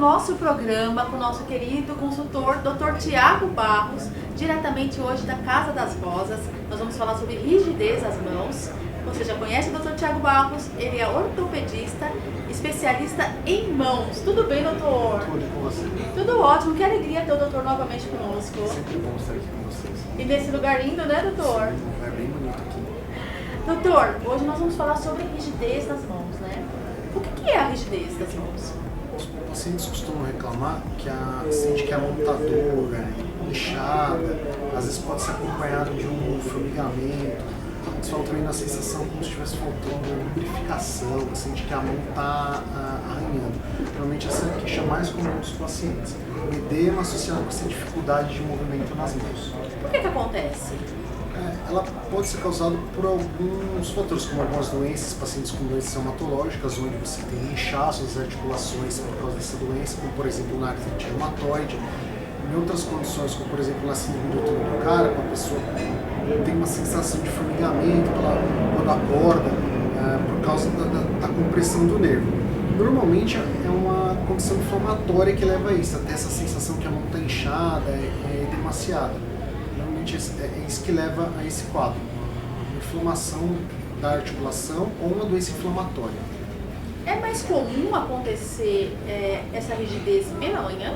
nosso programa com o nosso querido consultor, Dr. Tiago Barros, diretamente hoje da Casa das Rosas. Nós vamos falar sobre rigidez das mãos. Você já conhece o Dr. Tiago Barros, ele é ortopedista, especialista em mãos. Tudo bem, doutor? Tudo com você. Tudo ótimo, que alegria ter o doutor novamente conosco. Sempre bom estar aqui com vocês. E nesse lugar lindo, né, doutor? Sim, é bem bonito aqui. Doutor, hoje nós vamos falar sobre rigidez das mãos, né? O que é a rigidez das mãos? Os pacientes costumam reclamar que sente que a mão está dura, inchada, às vezes pode ser acompanhado de um formigamento. Eles falam também na sensação como se estivesse faltando lubrificação, sente que a mão está arranhando. Normalmente essa é a queixa mais comum dos pacientes. O edema associado com essa dificuldade de movimento nas mãos. Por que acontece? Ela pode ser causada por alguns fatores, como algumas doenças, pacientes com doenças reumatológicas, onde você tem inchaço das articulações por causa dessa doença, como por exemplo na artrite reumatoide. Em outras condições, como por exemplo na síndrome do túnel do carpo, a pessoa tem uma sensação de formigamento quando acorda, por causa da compressão do nervo. Normalmente é uma condição inflamatória que leva a isso, até essa sensação que a mão está inchada, edemaciada. Normalmente é isso que leva a esse quadro, uma inflamação da articulação ou uma doença inflamatória. É mais comum acontecer essa rigidez pela manhã?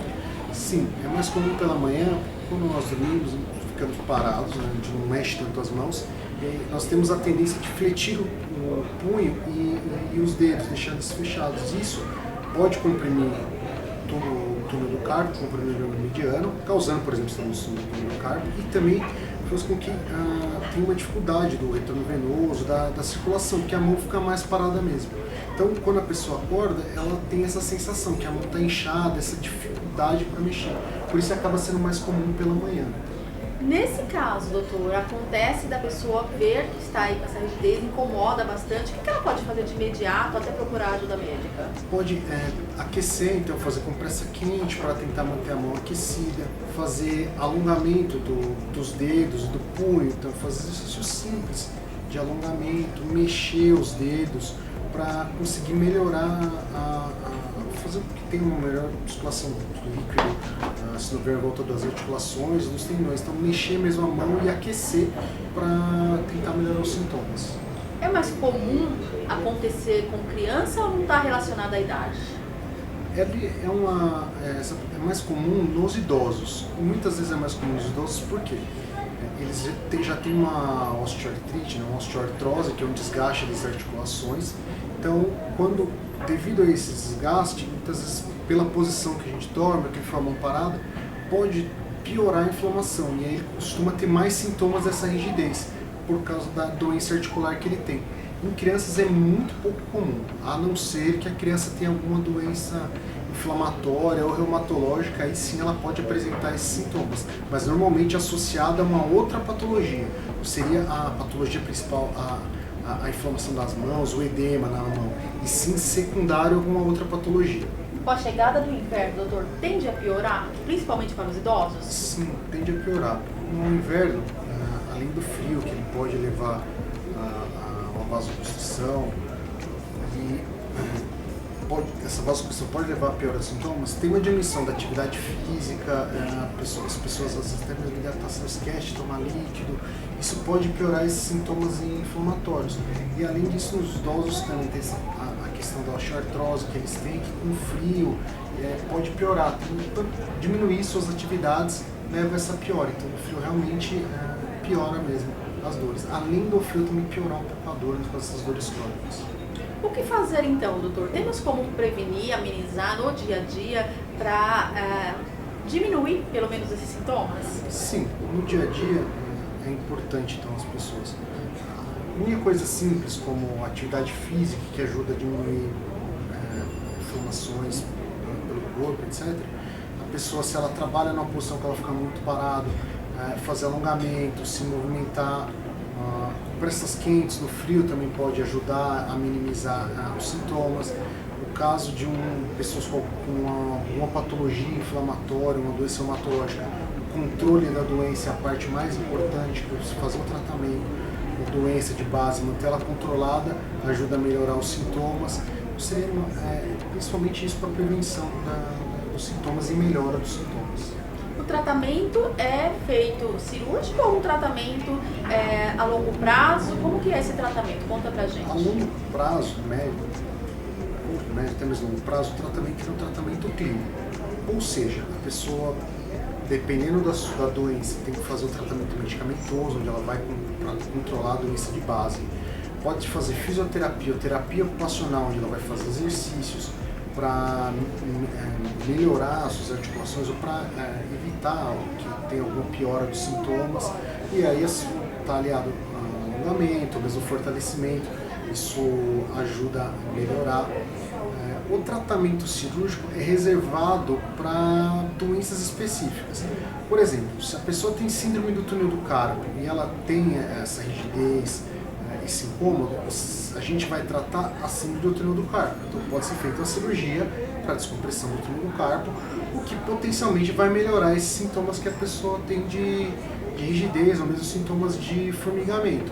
Sim, é mais comum pela manhã, quando nós dormimos, ficamos parados, né, a gente não mexe tanto as mãos, e nós temos a tendência de fletir o punho e os dedos, deixando-os fechados. Isso pode comprimir o túnel do carpo, comprimir o nervo mediano, causando, por exemplo, estamos no túnel do carpo, e também faz com que tenha uma dificuldade do retorno venoso, da circulação, porque a mão fica mais parada mesmo. Então, quando a pessoa acorda, ela tem essa sensação que a mão está inchada, essa dificuldade para mexer. Por isso acaba sendo mais comum pela manhã. Nesse caso, doutor, acontece da pessoa ver que está aí com essa rigidez, incomoda bastante. O que ela pode fazer de imediato até procurar ajuda médica? Pode aquecer, então fazer compressa quente para tentar manter a mão aquecida, fazer alongamento dos dedos, do punho, então fazer exercícios simples de alongamento, mexer os dedos para conseguir melhorar fazer com que tenha uma melhor circulação do líquido, sinovial em volta das articulações, dos tendões. Então mexer mesmo a mão e aquecer para tentar melhorar os sintomas. É mais comum acontecer com criança ou não está relacionado à idade? É mais comum nos idosos. E muitas vezes é mais comum nos idosos porque eles já têm uma osteoartrite, uma osteoartrose, que é um desgaste das articulações. Então, devido a esse desgaste, muitas vezes pela posição que a gente dorme, que forma uma parada, pode piorar a inflamação e aí ele costuma ter mais sintomas dessa rigidez por causa da doença articular que ele tem. Em crianças é muito pouco comum, a não ser que a criança tenha alguma doença inflamatória ou reumatológica, aí sim ela pode apresentar esses sintomas, mas normalmente associada a uma outra patologia. Seria a patologia principal, a inflamação das mãos, o edema na mão, e sim secundário a alguma outra patologia. Com a chegada do inverno, doutor, tende a piorar, principalmente para os idosos? Sim, tende a piorar. No inverno, além do frio, que ele pode levar a uma vasoconstrição, e essa vasoconstrição pode levar a pior dos sintomas, tem uma diminuição da atividade física, as pessoas às vezes até mesmo hidratação, esquece de tomar líquido, isso pode piorar esses sintomas inflamatórios. E além disso, nos idosos também tem a questão da osteoartrose que eles têm, que com frio pode piorar. Então, diminuir suas atividades leva a essa piora. Então o frio realmente piora mesmo as dores. Além do frio também piorar um pouco a dor com essas dores crônicas. O que fazer então, doutor? Temos como prevenir, amenizar no dia a dia para diminuir pelo menos esses sintomas? Sim, no dia a dia é importante então as pessoas. Uma coisa simples como atividade física que ajuda a diminuir inflamações pelo corpo, etc. A pessoa, se ela trabalha numa posição que ela fica muito parada, fazer alongamento, se movimentar, compressas quentes no frio também pode ajudar a minimizar os sintomas. No caso de pessoas com uma patologia inflamatória, uma doença reumatológica, o controle da doença é a parte mais importante para você fazer o tratamento. A doença de base, manter ela controlada, ajuda a melhorar os sintomas. Seria principalmente isso para a prevenção da dos sintomas e melhora dos sintomas. O tratamento é feito cirúrgico ou um tratamento a longo prazo? Como que é esse tratamento? Conta pra gente. A longo prazo, médio, até mesmo longo prazo, o tratamento é um tratamento clínico. Ou seja, a pessoa, dependendo da doença, tem que fazer o tratamento medicamentoso, onde ela vai controlar a doença de base. Pode fazer fisioterapia ou terapia ocupacional, onde ela vai fazer exercícios para melhorar as suas articulações ou para evitar que tenha alguma piora dos sintomas. E aí está aliado ao alongamento, ao mesmo fortalecimento, isso ajuda a melhorar. O tratamento cirúrgico é reservado para doenças específicas. Por exemplo, se a pessoa tem síndrome do túnel do carpo e ela tem essa rigidez, esse incômodo, a gente vai tratar a síndrome do túnel do carpo. Então pode ser feita uma cirurgia para descompressão do túnel do carpo, o que potencialmente vai melhorar esses sintomas que a pessoa tem de rigidez, ou mesmo sintomas de formigamento.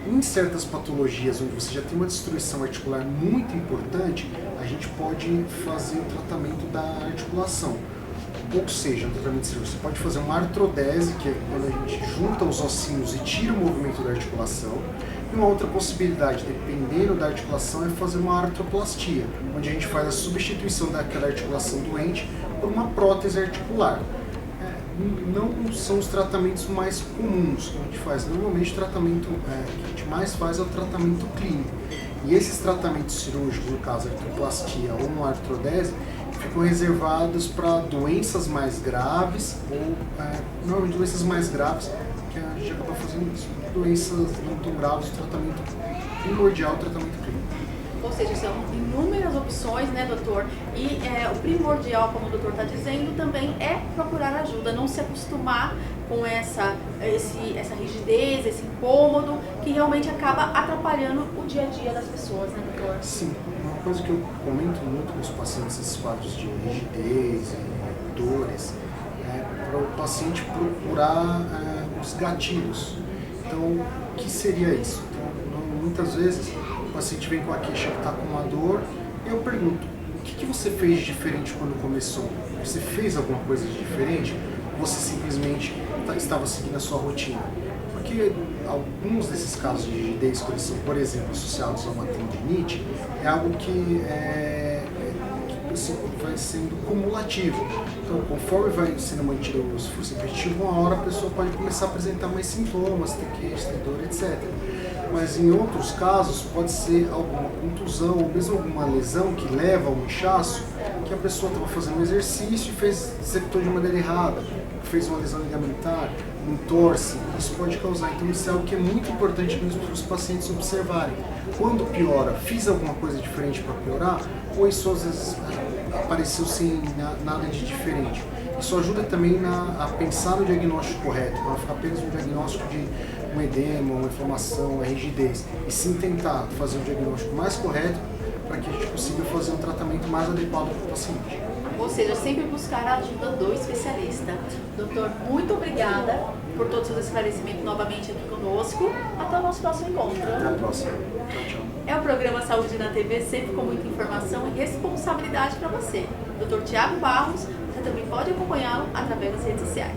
Em certas patologias onde você já tem uma destruição articular muito importante, a gente pode fazer o tratamento da articulação. Ou seja, no tratamento cirúrgico, você pode fazer uma artrodese, que é quando a gente junta os ossinhos e tira o movimento da articulação. E uma outra possibilidade, dependendo da articulação, é fazer uma artroplastia, onde a gente faz a substituição daquela articulação doente por uma prótese articular. Não são os tratamentos mais comuns que a gente faz. Normalmente o tratamento que a gente mais faz é o tratamento clínico. E esses tratamentos cirúrgicos, no caso a artroplastia ou uma artrodese, ficam reservados para doenças mais graves ou normalmente doenças mais graves que a gente acaba fazendo isso. Doenças não tão graves, o tratamento primordial, o tratamento clínico. Ou seja, são inúmeras opções, né, doutor? E o primordial, como o doutor está dizendo, também é procurar ajuda, não se acostumar com essa rigidez, esse incômodo, que realmente acaba atrapalhando o dia a dia das pessoas, né, doutor? Sim, uma coisa que eu comento muito com os pacientes, esses quadros de rigidez e dores, é para o paciente procurar os gatilhos. Então, o que seria isso? Então, muitas vezes o paciente vem com a queixa que está com uma dor e eu pergunto, o que você fez de diferente quando começou? Você fez alguma coisa de diferente? Ou você simplesmente estava seguindo a sua rotina? Porque alguns desses casos de rigidez, por exemplo, associados a uma tendinite, é algo que vai sendo cumulativo. Então, conforme vai sendo mantido o esforço repetitivo, uma hora a pessoa pode começar a apresentar mais sintomas, ter queixa, ter dor, etc. Mas em outros casos pode ser alguma contusão ou mesmo alguma lesão que leva a um inchaço, que a pessoa estava fazendo um exercício e executou de maneira errada, fez uma lesão ligamentar, entorse, isso pode causar. Então isso é algo que é muito importante mesmo para os pacientes observarem. Quando piora, fiz alguma coisa diferente para piorar, ou isso às vezes apareceu sem nada de diferente. Isso ajuda também a pensar no diagnóstico correto, para não ficar apenas um diagnóstico de um edema, uma inflamação, uma rigidez, e sim tentar fazer um diagnóstico mais correto para que a gente consiga fazer um tratamento mais adequado para o paciente. Ou seja, sempre buscar a ajuda do especialista. Doutor, muito obrigada por todos os seus esclarecimentos novamente aqui conosco. Até o nosso próximo encontro. Até a próxima. Tchau, tchau. É o programa Saúde na TV, sempre com muita informação e responsabilidade para você. Dr. Tiago Barros, você também pode acompanhá-lo através das redes sociais.